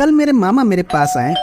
कल मेरे मामा मेरे पास आए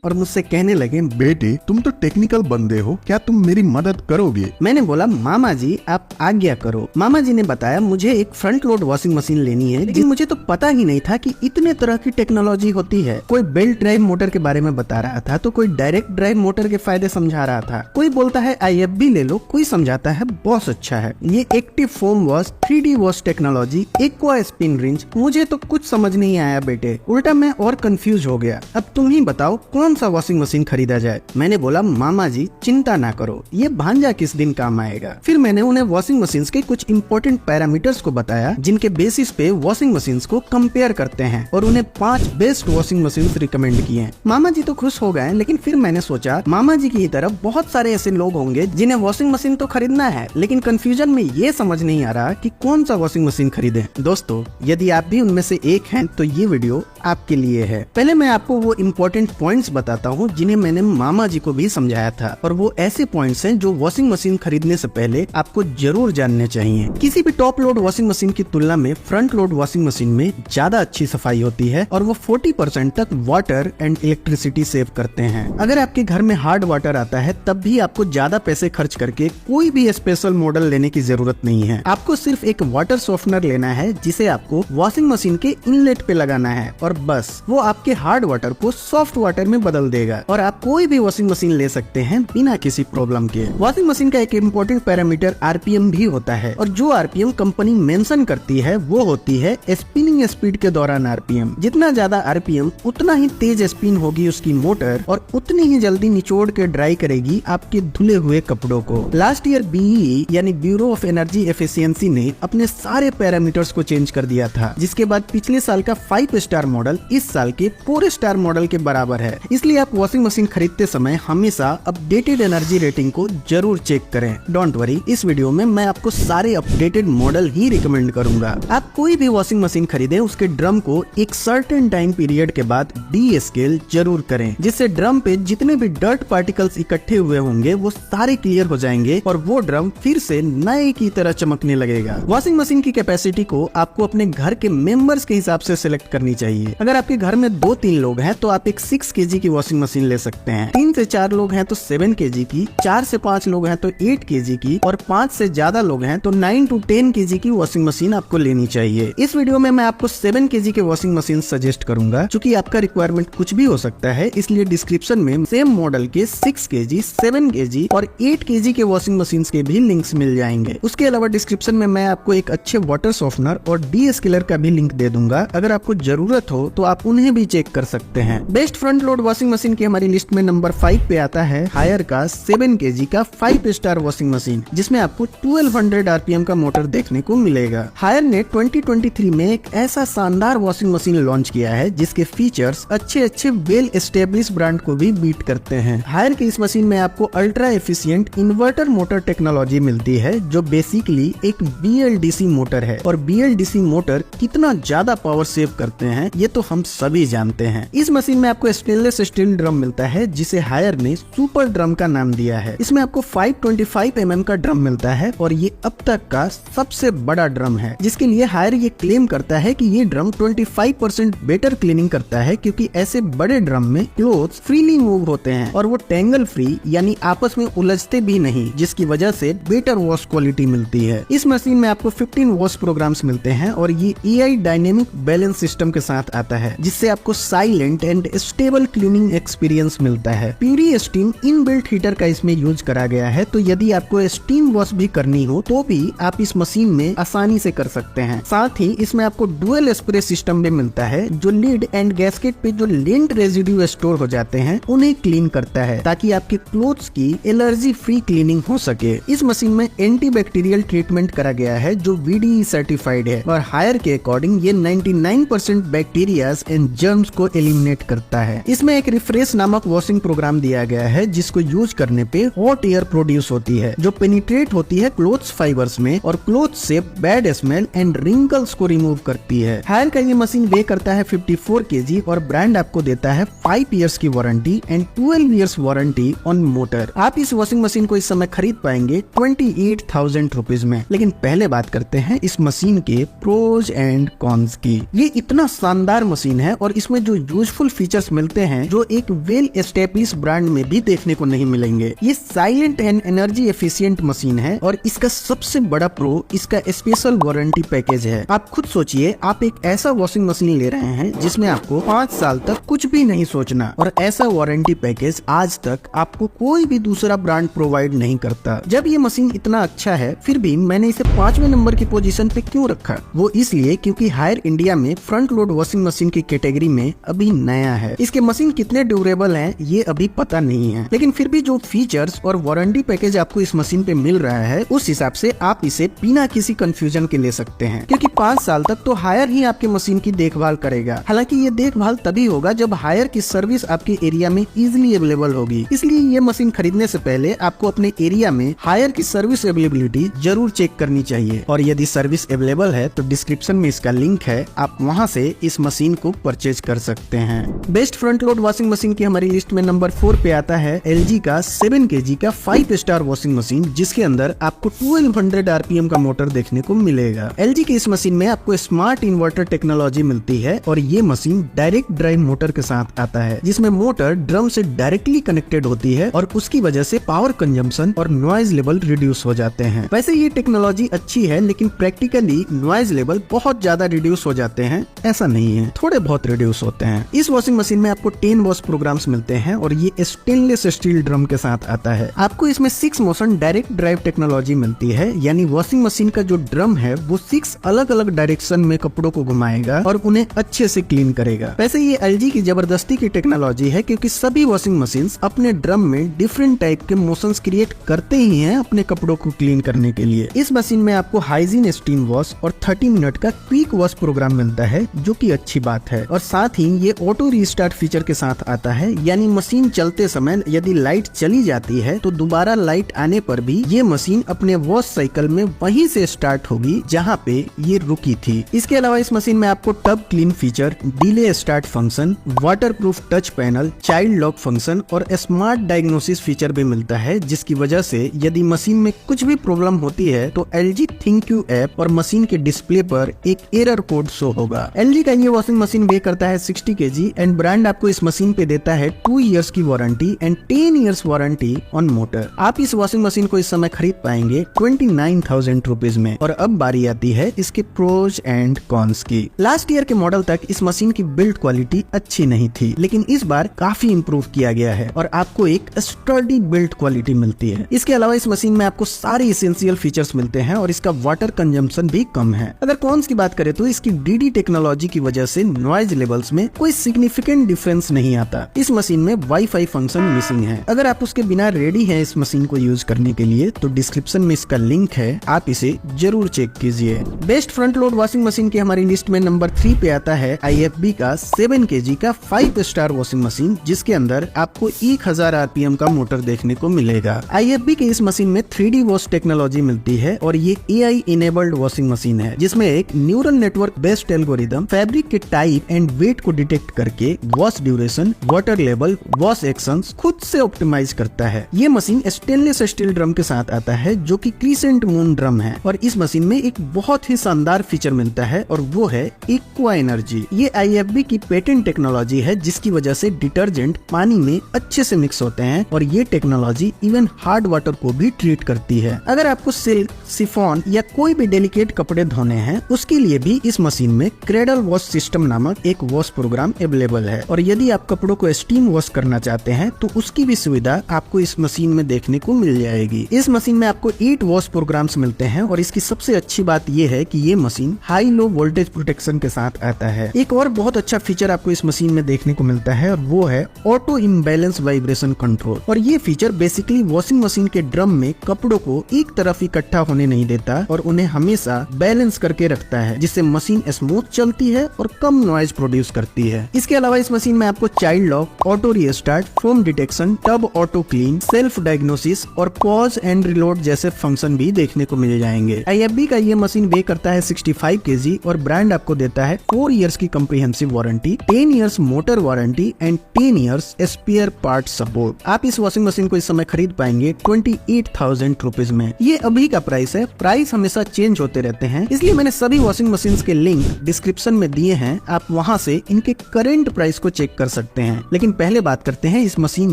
और मुझसे कहने लगे, बेटे तुम तो टेक्निकल बंदे हो, क्या तुम मेरी मदद करोगे? मैंने बोला मामा जी आप आज्ञा करो। मामा जी ने बताया मुझे एक फ्रंट लोड वॉशिंग मशीन लेनी है, लेकिन मुझे तो पता ही नहीं था कि इतने तरह की टेक्नोलॉजी होती है। कोई बेल्ट ड्राइव मोटर के बारे में बता रहा था, तो कोई डायरेक्ट ड्राइव मोटर के फायदे समझा रहा था, कोई बोलता है IFB ले लो, कोई समझाता है बॉस अच्छा है। ये active foam wash, 3D wash technology, aqua spin wrench, मुझे तो कुछ समझ नहीं आया बेटे, उल्टा मैं और कंफ्यूज हो गया। अब तुम ही बताओ कौन सा वॉशिंग मशीन खरीदा जाए। मैंने बोला मामा जी चिंता ना करो, ये भांजा किस दिन काम आएगा। फिर मैंने उन्हें वॉशिंग मशीन के कुछ इंपॉर्टेंट पैरामीटर्स को बताया, जिनके बेसिस पे वॉशिंग मशीन को कंपेयर करते हैं, और उन्हें 5 बेस्ट वॉशिंग मशीन रिकमेंड किए। मामा जी तो खुश हो गए, लेकिन फिर मैंने सोचा मामा जी की तरफ बहुत सारे ऐसे लोग होंगे जिन्हें वॉशिंग मशीन तो खरीदना है, लेकिन कंफ्यूजन में ये समझ नहीं आ रहा कि कौन सा वॉशिंग मशीन खरीदे। दोस्तों यदि आप भी उनमें से एक हैं तो ये वीडियो आपके लिए है। पहले मैं आपको वो इम्पोर्टेंट पॉइंट्स बताता हूँ जिन्हें मैंने मामा जी को भी समझाया था, और वो ऐसे पॉइंट्स हैं जो वॉशिंग मशीन खरीदने से पहले आपको जरूर जानने चाहिए। किसी भी टॉप लोड वॉशिंग मशीन की तुलना में फ्रंट लोड वॉशिंग मशीन में ज्यादा अच्छी सफाई होती है, और वो 40% तक वाटर एंड इलेक्ट्रिसिटी सेव करते हैं। अगर आपके घर में हार्ड वाटर आता है तब भी आपको ज्यादा पैसे खर्च करके कोई भी स्पेशल मॉडल लेने की जरूरत नहीं है। आपको सिर्फ एक वाटर सॉफ्टनर लेना है, जिसे आपको वॉशिंग मशीन के इनलेट पे लगाना है, और बस वो आपके हार्ड वाटर को सॉफ्ट वाटर में बदल देगा, और आप कोई भी वॉशिंग मशीन ले सकते हैं बिना किसी प्रॉब्लम के। वॉशिंग मशीन का एक इम्पोर्टेंट पैरामीटर RPM भी होता है, और जो RPM कंपनी मेंशन करती है वो होती है स्पिनिंग स्पीड के दौरान RPM। जितना ज्यादा RPM उतना ही तेज स्पिन होगी उसकी मोटर, और उतनी ही जल्दी निचोड़ के ड्राई करेगी आपके धुले हुए कपड़ों को। लास्ट ईयर BEE यानी ब्यूरो ऑफ एनर्जी एफिशिएंसी ने अपने सारे पैरामीटर्स को चेंज कर दिया था, जिसके बाद पिछले साल का 5 स्टार मॉडल इस साल के 4 स्टार मॉडल के बराबर है। इसलिए आप वॉशिंग मशीन खरीदते समय हमेशा अपडेटेड एनर्जी रेटिंग को जरूर चेक करें। डोंट वरी, इस वीडियो में मैं आपको सारे अपडेटेड मॉडल ही रिकमेंड करूंगा। आप कोई भी वॉशिंग मशीन खरीदें, उसके ड्रम को एक सर्टेन टाइम पीरियड के बाद डीस्केल जरूर करें, जिससे ड्रम पे जितने भी डर्ट पार्टिकल्स इकट्ठे हुए होंगे वो सारे क्लियर हो जाएंगे, और वो ड्रम फिर से नए की तरह चमकने लगेगा। वॉशिंग मशीन की कैपेसिटी को आपको अपने घर के मेंबर्स के हिसाब से सिलेक्ट करनी चाहिए। अगर आपके घर में 2-3 लोग हैं तो आप एक 6 kg की वॉशिंग मशीन ले सकते हैं। 3 से 4 लोग हैं तो 7 kg की, 4 से 5 लोग हैं तो 8 kg की, और 5 से ज्यादा लोग हैं तो 9 to 10 kg की वॉशिंग मशीन आपको लेनी चाहिए। इस वीडियो में मैं आपको 7 kg की वॉशिंग मशीन सजेस्ट करूंगा। चूंकि आपका रिक्वायरमेंट कुछ भी हो सकता है, इसलिए डिस्क्रिप्शन में सेम मॉडल के 6 kg, 7 kg और 8 kg के वॉशिंग मशीन के भी लिंक्स मिल जाएंगे। उसके अलावा डिस्क्रिप्शन में मैं आपको एक अच्छे वाटर सॉफ्टनर और डीस्केलर का भी लिंक दे दूंगा। अगर आपको जरूरत हो तो आप उन्हें भी चेक कर सकते हैं। Best front load washing machine की हमारी लिस्ट में नंबर 5 पे आता है हायर का 7 kg का 5 स्टार वॉशिंग मशीन, जिसमें आपको 1200 RPM का मोटर देखने को मिलेगा। हायर ने 2023 में एक ऐसा शानदार वॉशिंग मशीन लॉन्च किया है जिसके फीचर्स अच्छे वेल एस्टेब्लिश ब्रांड को भी बीट करते हैं। हायर की इस मशीन में आपको ultra efficient inverter motor technology मिलती है, जो बेसिकली एक BLDC मोटर है, और BLDC मोटर कितना ज्यादा पावर सेव करते हैं ये तो हम सभी जानते हैं। इस मशीन में आपको स्टेनलेस स्टील ड्रम मिलता है, जिसे हायर ने सुपर ड्रम का नाम दिया है। इसमें आपको 525 mm का ड्रम मिलता है, और ये अब तक का सबसे बड़ा ड्रम है, जिसके लिए हायर ये क्लेम करता है कि ये ड्रम 25% बेटर क्लीनिंग करता है, क्योंकि ऐसे बड़े ड्रम में क्लोथ्स फ्रीली मूव होते हैं, और वो टेंगल फ्री यानी आपस में उलझते भी नहीं, जिसकी वजह से बेटर वॉश क्वालिटी मिलती है। इस मशीन में आपको 15 वॉश प्रोग्राम्स मिलते हैं, और ये AI डायनेमिक बैलेंस सिस्टम के साथ आता है, जिससे आपको silent and stable cleaning experience मिलता है। प्यूरी स्टीम इनबिल्ट हीटर का इसमें यूज करा गया है, तो यदि आपको स्टीम वॉश भी करनी हो तो भी आप इस मशीन में आसानी से कर सकते हैं। साथ ही इसमें आपको डुअल स्प्रे सिस्टम भी मिलता है, जो लीड एंड गैस्केट पे जो लिंट रेजिड्यू स्टोर हो जाते हैं उन्हें क्लीन करता है, ताकि आपके क्लोथ्स की एलर्जी फ्री क्लीनिंग हो सके। इस मशीन में एंटीबैक्टीरियल ट्रीटमेंट करा गया है, जो VDE सर्टिफाइड है, और हायर के अकॉर्डिंग ये 99% बैक्टीरियाज एंड जर्म्स को एलिमिनेट करता है। इसमें एक रिफ्रेश नामक वॉशिंग प्रोग्राम दिया गया है, जिसको यूज करने पे हॉट एयर प्रोड्यूस होती है, जो पेनिट्रेट होती है क्लोथ्स फाइबर्स में, और क्लोथ से बैड स्मेल एंड रिंकल्स को रिमूव करती है। हायर का ये मशीन वे करता है 54 kg, और ब्रांड आपको देता है 5 years की warranty and 12 years warranty on motor. आप इस वॉशिंग मशीन को इस समय खरीद पाएंगे 28,000 रुपीज में। लेकिन पहले बात करते हैं इस मशीन के प्रोज एंड कॉन्स की। ये इतना शानदार मशीन मशीन है और इसमें जो यूजफुल फीचर्स मिलते हैं जो एक वेल एस्टेब्लिश ब्रांड में भी देखने को नहीं मिलेंगे। ये silent and energy efficient machine है और इसका सबसे बड़ा प्रो इसका स्पेशल वारंटी पैकेज है। आप खुद सोचिए, आप एक ऐसा वॉशिंग मशीन ले रहे हैं जिसमें आपको 5 साल तक कुछ भी नहीं सोचना, और ऐसा वारंटी पैकेज आज तक आपको कोई भी दूसरा ब्रांड प्रोवाइड नहीं करता। जब ये मशीन इतना अच्छा है फिर भी मैंने इसे 5वें नंबर की पोजीशन पे क्यों रखा? वो इसलिए क्योंकि हायर इंडिया में फ्रंट लोड वॉशिंग मशीन की कैटेगरी में अभी नया है। इसके मशीन कितने ड्यूरेबल हैं ये अभी पता नहीं है, लेकिन फिर भी जो फीचर्स और वारंटी पैकेज आपको इस मशीन पे मिल रहा है उस हिसाब से आप इसे बिना किसी कंफ्यूजन के ले सकते हैं, क्योंकि 5 साल तक तो हायर ही आपके मशीन की देखभाल करेगा। हालांकि ये देखभाल तभी होगा जब हायर की सर्विस आपके एरिया में इजीली अवेलेबल होगी। इसलिए ये मशीन खरीदने से पहले आपको अपने एरिया में हायर की सर्विस अवेलेबिलिटी जरूर चेक करनी चाहिए, और यदि सर्विस अवेलेबल है तो डिस्क्रिप्शन में इसका लिंक है, आप वहां से इस मशीन को परचेज कर सकते हैं। Best front load washing machine की हमारी लिस्ट में नंबर 4 पे आता है LG का 7 kg का 5 स्टार वॉशिंग मशीन, जिसके अंदर आपको 1200 RPM का मोटर देखने को मिलेगा। LG की इस मशीन में आपको स्मार्ट इन्वर्टर टेक्नोलॉजी मिलती है और ये मशीन डायरेक्ट ड्राइव मोटर के साथ आता है, जिसमें मोटर ड्रम से डायरेक्टली कनेक्टेड होती है और उसकी वजह से पावर कंजम्पशन और नॉइज लेवल रिड्यूस हो जाते हैं। वैसे ये टेक्नोलॉजी अच्छी है, लेकिन प्रैक्टिकली नॉइज लेवल बहुत ज्यादा रिड्यूस हो जाते हैं ऐसा नहीं है, थोड़े बहुत रिड्यूस होते हैं। इस वॉशिंग मशीन में आपको 10 वॉश प्रोग्राम्स मिलते हैं और ये स्टेनलेस स्टील ड्रम के साथ आता है। आपको इसमें 6 मोशन डायरेक्ट ड्राइव टेक्नोलॉजी मिलती है, यानी वॉशिंग मशीन का जो ड्रम है वो 6 अलग अलग डायरेक्शन में कपड़ों को घुमाएगा और उन्हें अच्छे से क्लीन करेगा। वैसे ये LG की जबरदस्ती की टेक्नोलॉजी है, क्योंकि सभी वॉशिंग मशीन अपने ड्रम में डिफरेंट टाइप के मोशंस क्रिएट करते ही हैं अपने कपड़ों को क्लीन करने के लिए। इस मशीन में आपको हाइजीन स्टीम वॉश और 30 मिनट का क्विक वॉश प्रोग्राम मिलता है, जो कि अच्छी बात है। और साथ ही ये ऑटो रीस्टार्ट फीचर के साथ आता है, यानी मशीन चलते समय यदि लाइट चली जाती है तो दोबारा लाइट आने पर भी ये मशीन अपने वॉश साइकिल में वहीं से स्टार्ट होगी जहाँ पे ये रुकी थी। इसके अलावा इस मशीन में आपको tub clean feature, delay start function, waterproof touch panel, child lock function और स्मार्ट डायग्नोसिस फीचर भी मिलता है, जिसकी वजह से यदि मशीन में कुछ भी प्रॉब्लम होती है तो LG ThinkQ ऐप और मशीन के डिस्प्ले पर एक एरर कोड शो होगा। LG का ये वॉशिंग मशीन वे करता है 60 kg एंड ब्रांड आपको इस मशीन पे देता है 2 इयर्स की warranty and 10 years warranty on motor. आप इस वॉशिंग मशीन को इस समय खरीद पाएंगे 29,000 रुपीज में। और अब बारी आती है इसके प्रोज एंड कॉन्स की। लास्ट ईयर के मॉडल तक इस मशीन की बिल्ड क्वालिटी अच्छी नहीं थी, लेकिन इस बार काफी इम्प्रूव किया गया है और आपको एक स्टर्डी बिल्ड क्वालिटी मिलती है। इसके अलावा इस मशीन में आपको सारे इसेंशियल फीचर्स मिलते हैं और इसका वाटर कंजम्पशन भी कम है। अगर कॉन्स की बात करें तो इसकी DD टेक्नोलॉजी की वजह से नॉइज लेवल्स में कोई सिग्निफिकेंट डिफरेंस नहीं आता। इस मशीन में वाईफाई फंक्शन मिसिंग है। अगर आप उसके बिना रेडी हैं इस मशीन को यूज करने के लिए तो डिस्क्रिप्शन में इसका लिंक है, आप इसे जरूर चेक कीजिए। Best front load washing machine की हमारी लिस्ट में नंबर 3 पे आता है IFB का 7 kg का 5 स्टार वॉशिंग मशीन, जिसके अंदर आपको 1000 RPM का मोटर देखने को मिलेगा। IFB के इस मशीन में 3D वॉश टेक्नोलॉजी मिलती है और ये AI इनेबल्ड वॉशिंग मशीन है, जिसमें एक neural network based algorithm fabric के टाइप एंड वेट को डिटेक्ट करके wash duration, water level, wash actions खुद से ऑप्टिमाइज करता है। ये मशीन स्टेनलेस स्टील ड्रम के साथ आता है, जो कि क्रीसेंट मून ड्रम है, और इस मशीन में एक बहुत ही शानदार फीचर मिलता है और वो है एक्वा एनर्जी। ये IFB की पेटेंट टेक्नोलॉजी है, जिसकी वजह से डिटर्जेंट पानी में अच्छे से मिक्स होते हैं और ये टेक्नोलॉजी इवन हार्ड वाटर को भी ट्रीट करती है। अगर आपको सिल्क, शिफॉन या कोई भी डेलिकेट कपड़े धोने हैं उसके लिए भी इस मशीन में क्रेडल वॉश सिस्टम नामक एक वॉश प्रोग्राम अवेलेबल है, और यदि आप कपड़ों को स्टीम वॉश करना चाहते हैं तो उसकी भी सुविधा आपको इस मशीन में देखने को मिल जाएगी। इस मशीन में आपको 8 वॉश प्रोग्राम्स मिलते हैं और इसकी सबसे अच्छी बात यह है कि ये machine high low voltage protection के साथ आता है। एक और बहुत अच्छा फीचर आपको इस मशीन में देखने को मिलता है और वो है ऑटो इम्बैलेंस वाइब्रेशन कंट्रोल। और ये फीचर बेसिकली वॉशिंग मशीन के ड्रम में कपड़ों को एक तरफ इकट्ठा होने नहीं देता और उन्हें हमेशा बैलेंस करके रखता है, जिससे मशीन स्मूथ चलती है और कम नॉइज प्रोड्यूस करती है। इसके अलावा इस मशीन में आपको child lock, auto restart, foam detection, tub auto clean, self diagnosis और पॉज एंड रिलोड जैसे फंक्शन भी देखने को मिल जाएंगे। IFB का ये मशीन वे करता है 65 kg और ब्रांड आपको देता है 4 इयर्स की comprehensive warranty, 10 years motor warranty and 10 years spare part support. आप इस वॉशिंग मशीन को इस समय खरीद पाएंगे 28,000 रुपीज में। ये अभी का प्राइस है, प्राइस हमेशा चेंज होते रहते हैं, इसलिए मैंने सभी वॉशिंग मशीन के लिंक डिस्क्रिप्शन में दिए हैं, आप वहां से इनके करंट प्राइस को चेक कर सकते हैं। लेकिन पहले बात करते हैं इस मशीन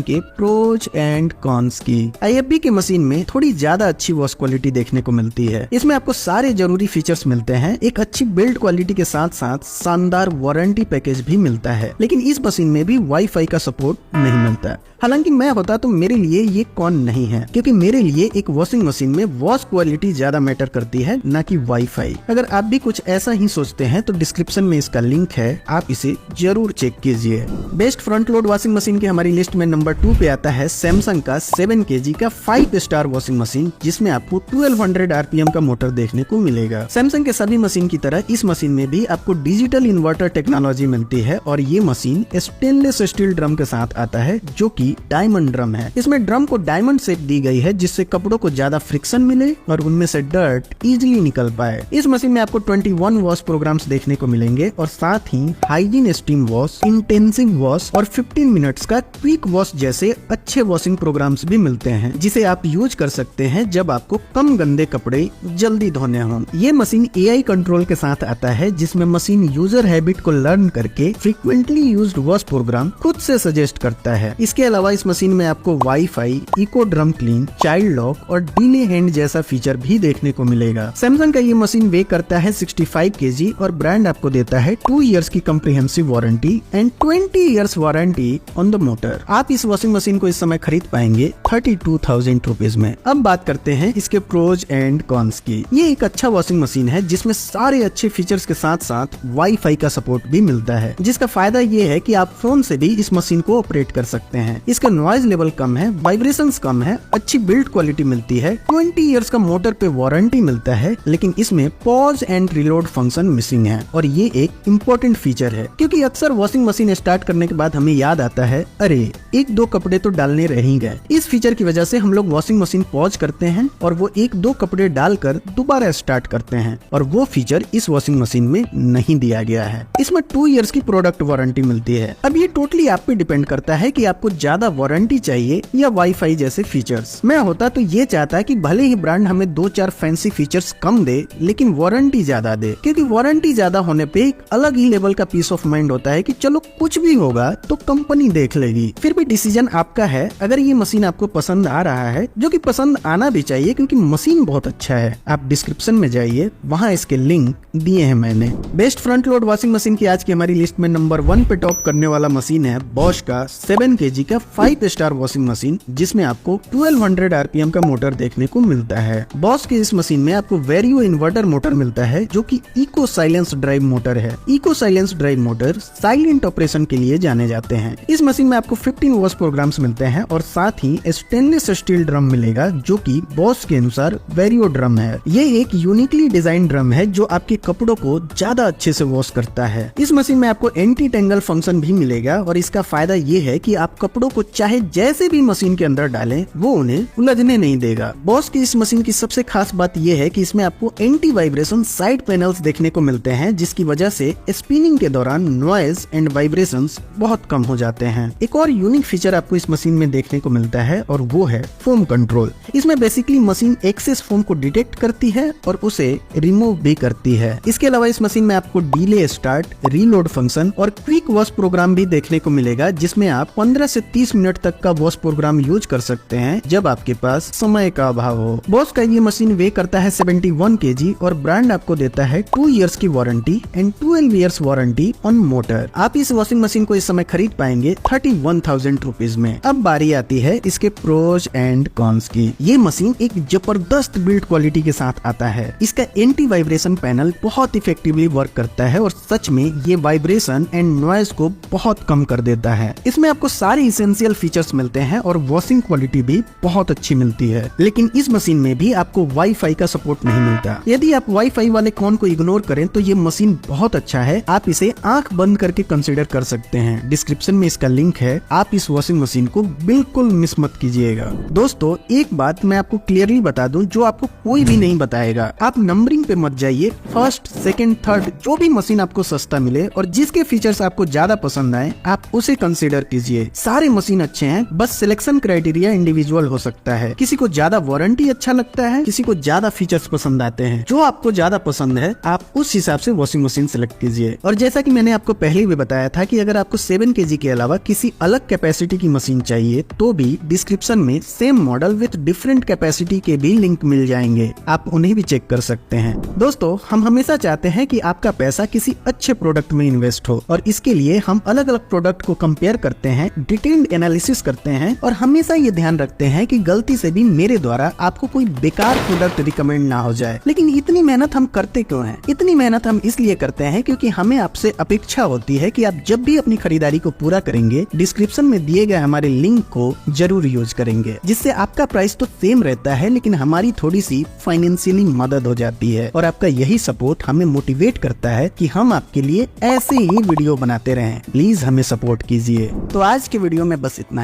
के प्रोज एंड कॉन्स की। IFB के मशीन में थोड़ी ज्यादा अच्छी वॉश क्वालिटी देखने को मिलती है। इसमें आपको सारे जरूरी फीचर्स मिलते हैं, एक अच्छी बिल्ड क्वालिटी के साथ साथ शानदार वारंटी पैकेज भी मिलता है। लेकिन इस मशीन में भी वाईफाई का सपोर्ट नहीं मिलता। हालांकि मैं होता तो मेरे लिए ये कॉन नहीं है, क्योंकि मेरे लिए एक वॉशिंग मशीन में वॉश क्वालिटी ज्यादा मैटर करती है, ना कि वाईफाई। अगर आप भी कुछ ऐसा ही सोचते हैं तो डिस्क्रिप्शन में इसका लिंक है, आप इसे जरूर चेक कीजिए। Best front load washing machine की हमारी लिस्ट में नंबर 2 पे आता है सैमसंग का 7 kg का 5 स्टार वॉशिंग मशीन, जिसमें आपको 1200 RPM का मोटर देखने को मिलेगा। सैमसंग के सभी मशीन की तरह इस मशीन में भी आपको डिजिटल इन्वर्टर टेक्नोलॉजी मिलती है और ये मशीन स्टेनलेस स्टील ड्रम के साथ आता है, जो कि डायमंड ड्रम है। इसमें ड्रम को डायमंड शेप दी गई है, जिससे कपड़ों को ज्यादा फ्रिक्शन मिले और उनमें से डर्ट इजीली निकल पाए। इस मशीन में आपको 21 वॉश प्रोग्राम्स देखने को मिलेंगे और साथ ही hygiene steam wash, intensive wash और 15 मिनट्स का क्विक वॉश जैसे अच्छे वॉशिंग प्रोग्राम्स भी मिलते हैं, जिसे आप यूज कर सकते हैं जब आपको कम गंदे कपड़े जल्दी धोने हों। ये मशीन AI कंट्रोल के साथ आता है, जिसमें मशीन यूजर हैबिट को लर्न करके फ्रीक्वेंटली यूज्ड वॉश प्रोग्राम खुद से सजेस्ट करता है। इसके अलावा इस मशीन में आपको WiFi, eco drum clean, child lock और डिले हैंड जैसा फीचर भी देखने को मिलेगा। सैमसंग का ये मशीन वे करता है 65 kg और ब्रांड आपको देता है 2 इयर्स की comprehensive warranty and 20 years warranty on the motor. आप इस वॉशिंग मशीन को इस समय खरीद पाएंगे 32,000 रुपीज में। अब बात करते हैं इसके प्रोज एंड कॉन्स की। ये एक अच्छा वॉशिंग मशीन है जिसमें सारे अच्छे फीचर्स के साथ साथ वाईफाई का सपोर्ट भी मिलता है, जिसका फायदा ये है कि आप फोन से भी इस मशीन को ऑपरेट कर सकते हैं। इसका नॉइज लेवल कम है, वाइब्रेशंस कम है, अच्छी बिल्ड क्वालिटी मिलती है, 20 इयर्स का मोटर पे वारंटी मिलता है। लेकिन इसमें pause and reload function missing है और ये एक इम्पोर्टेंट फीचर है, क्योंकि अक्सर वॉशिंग मशीन स्टार्ट करने के बाद हमें याद आता है, अरे 1-2 कपड़े तो डालने रह ही गए। इस फीचर की वजह से हम लोग वॉशिंग मशीन पॉज करते हैं और वो 1-2 कपड़े डालकर दोबारा स्टार्ट करते हैं, और वो फीचर इस वॉशिंग मशीन में नहीं दिया गया है। इसमें 2 इयर्स की प्रोडक्ट वारंटी मिलती है। अब ये टोटली आप पे डिपेंड करता है कि आपको ज्यादा वारंटी चाहिए या वाईफाई जैसे फीचर्स। मैं होता तो ये चाहता कि भले ही ब्रांड हमें 2-4 फैंसी फीचर्स कम दे, लेकिन वारंटी ज्यादा दे, क्योंकि वारंटी ज्यादा होने पे एक अलग ही लेवल का पीस ऑफ माइंड होता है कि चलो कुछ भी होगा तो कंपनी देख लेगी। फिर भी डिसीजन आपका है। अगर ये मशीन आपको पसंद आ रहा है, जो कि पसंद आना भी चाहिए क्योंकि मशीन बहुत अच्छा है, आप डिस्क्रिप्शन में जाइए, वहाँ इसके लिंक दिए हैं मैंने। Best front load washing machine की आज की हमारी लिस्ट में नंबर 1 पे टॉप करने वाला मशीन है बॉश का 7 kg का 5 स्टार वॉशिंग मशीन, जिसमें आपको 1200 RPM का मोटर देखने को मिलता है। बॉश के इस मशीन में आपको वेरियो इन्वर्टर मोटर मिलता है, जो कि इको साइलेंस ड्राइव मोटर है। Eco silence drive motor silent operation के लिए जाने जाते हैं। इस मशीन में आपको 15 वॉश प्रोग्राम्स मिलते हैं और साथ ही स्टेनलेस स्टील ड्रम मिलेगा, जो कि बॉश के अनुसार वेरियो ड्रम है। ये एक यूनिकली डिजाइन ड्रम है जो आपके कपड़ों को ज्यादा अच्छे से वॉश करता है। इस मशीन में आपको एंटी टेंगल फंक्शन भी मिलेगा और इसका फायदा ये है कि आप कपड़ों को चाहे जैसे भी मशीन के अंदर डालें, वो उन्हें उलझने नहीं देगा। बॉश की इस मशीन की सबसे खास बात ये है कि इसमें आपको एंटी वाइब्रेशन साइड पैनल्स देखने को मिलते हैं, जिसकी वजह से स्पिनिंग के दौरान नॉइज एंड वाइब्रेशंस बहुत कम हो जाते हैं। एक और यूनिक फीचर आपको इस मशीन में देखने को मिलता है और वो है फोम कंट्रोल। इसमें बेसिकली मशीन एक्सेस फोम को डिटेक्ट करती है और उसे रिमूव भी करती है। इसके अलावा इस मशीन में आपको डिले स्टार्ट, रीलोड फंक्शन और क्विक वॉश प्रोग्राम भी देखने को मिलेगा, जिसमें आप 15 से 30 मिनट तक का वॉश प्रोग्राम यूज कर सकते हैं जब आपके पास समय का अभाव हो। बॉश का ये मशीन वे करता है 71 kg और ब्रांड आपको देता है 2 इयर्स की warranty and 12 years warranty on motor. आप इस वॉशिंग मशीन को इस समय खरीद पाएंगे 31,000 रुपीज में। अब बारी आती है इसके प्रोज एंड कॉन्स की। ये मशीन एक जबरदस्त बिल्ड क्वालिटी के साथ आता है। इसका एंटी वाइब्रेशन पैनल बहुत इफेक्टिवली वर्क करता है और सच में ये वाइब्रेशन एंड नॉइज को बहुत कम कर देता है। इसमें आपको सारे इसेंशियल फीचर्स मिलते हैं और वॉशिंग क्वालिटी भी बहुत अच्छी मिलती है। लेकिन इस मशीन में भी आपको वाईफाई का सपोर्ट नहीं मिलता। यदि आप वाईफाई वाले कॉन को इग्नोर करें तो ये मशीन बहुत अच्छा है। आप इसे आंख बंद करके कंसीडर कर सकते हैं। डिस्क्रिप्शन में इसका लिंक है, आप इस वॉशिंग मशीन को बिल्कुल मिस मत कीजिएगा। दोस्तों, एक बात मैं आपको क्लियरली बता दूं जो आपको कोई भी नहीं बताएगा। आप नंबरिंग पे मत जाइए। फर्स्ट, सेकंड, थर्ड जो भी मशीन आपको सस्ता मिले और जिसके फीचर्स आपको ज्यादा पसंद आए, आप उसे कंसीडर कीजिए। सारे मशीन अच्छे हैं, बस सिलेक्शन क्राइटेरिया इंडिविजुअल हो सकता है। किसी को ज्यादा वारंटी अच्छा लगता है, किसी को ज्यादा फीचर्स पसंद आते हैं। जो आपको ज्यादा पसंद है, आप उस हिसाब से वॉशिंग मशीन सिलेक्ट कीजिए। कीजिए। और जैसा कि मैंने आपको पहले भी बताया था कि अगर आपको 7 kg के अलावा किसी अलग कैपेसिटी की मशीन चाहिए तो भी डिस्क्रिप्शन में same model with different capacity के भी लिंक मिल जाएंगे, आप उन्हें भी चेक कर सकते हैं। दोस्तों, हम हमेशा चाहते हैं कि आपका पैसा किसी अच्छे प्रोडक्ट में इन्वेस्ट हो और इसके लिए हम अलग अलग प्रोडक्ट को कंपेयर करते हैं, डिटेल्ड एनालिसिस करते हैं और हमेशा ये ध्यान रखते हैं कि गलती से भी मेरे द्वारा आपको कोई बेकार प्रोडक्ट रिकमेंड ना हो जाए। लेकिन इतनी मेहनत हम करते क्यों हैं? इतनी मेहनत हम इसलिए करते हैं क्योंकि हमें आपसे अपेक्षा होती है कि आप जब भी अपनी खरीदारी को पूरा करेंगे डिस्क्रिप्शन में दिए गए हमारे लिंक को जरूर यूज करेंगे, जिससे आपका प्राइस तो सेम रहता है लेकिन हमारी थोड़ी सी फाइनेंशियली मदद हो जाती है और आपका यही सपोर्ट हमें मोटिवेट करता है कि हम आपके लिए ऐसे ही वीडियो बनाते रहें। प्लीज हमें सपोर्ट कीजिए। तो आज के वीडियो में बस इतना ही।